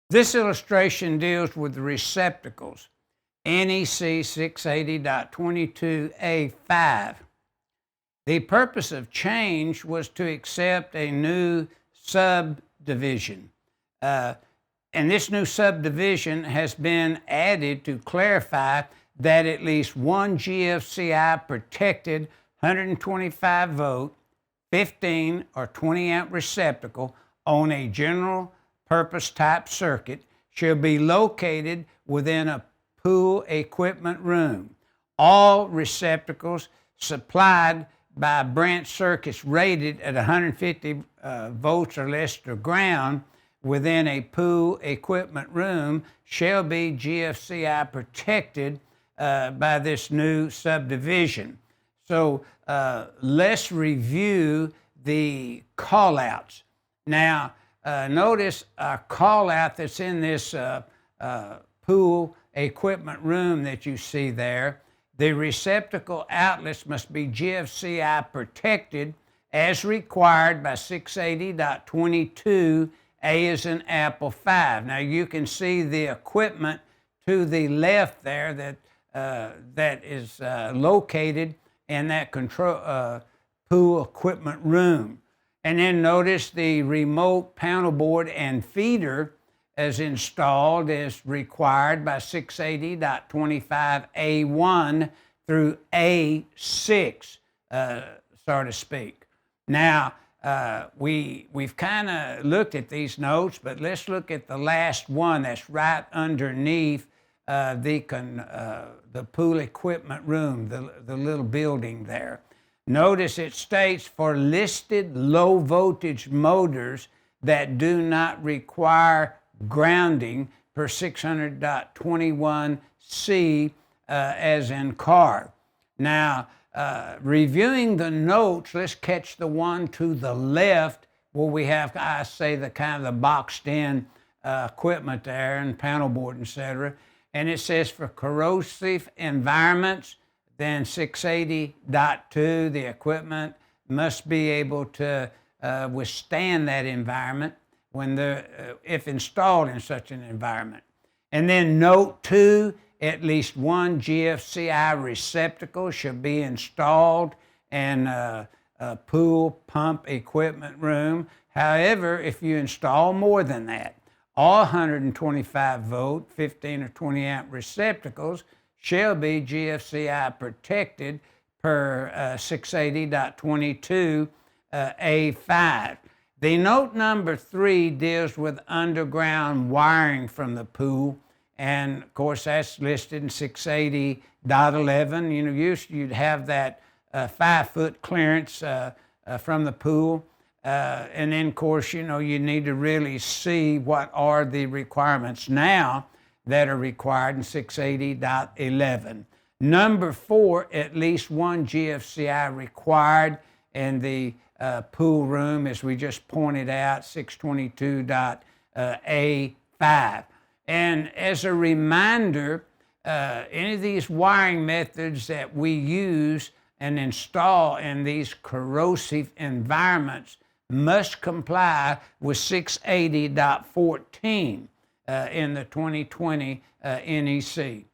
This illustration deals with the receptacles, NEC 680.22A5. The purpose of change was to accept a new subdivision. And this new subdivision has been added to clarify that at least one GFCI protected 125 volt, 15 or 20 amp receptacle on a general purpose type circuit shall be located within a pool equipment room. All receptacles supplied by branch circuits rated at 150 volts or less to ground within a pool equipment room shall be GFCI protected by this new subdivision. So let's review the call-outs. Now, notice a call-out that's in this pool equipment room that you see there. The receptacle outlets must be GFCI protected as required by 680.22 A as in Apple 5. Now you can see the equipment to the left there that is located in that control pool equipment room. And then notice the remote panel board and feeder as installed as required by 680.25A1 through A6, so to speak. Now, we've kind of looked at these notes, but let's look at the last one that's right underneath the pool equipment room, the little building there. Notice it states for listed low voltage motors that do not require grounding per 600.21C as in car. Now, reviewing the notes, let's catch the one to the left where we have, I say, the kind of the boxed in equipment there and panel board, etc. And it says for corrosive environments, then 680.2, the equipment must be able to withstand that environment when if installed in such an environment. And then note 2, at least one GFCI receptacle should be installed in a pool pump equipment room. However, if you install more than that, all 125 volt, 15 or 20 amp receptacles shall be GFCI protected per 680.22 A5. The note number 3 deals with underground wiring from the pool, and of course that's listed in 680.11. You know, usually you'd have that 5-foot clearance from the pool, and then of course, you know, you need to really see what are the requirements now that are required in 680.11. Number 4, at least one GFCI required in the pool room, as we just pointed out, 622.A5. And as a reminder, any of these wiring methods that we use and install in these corrosive environments must comply with 680.14 in the 2020 NEC.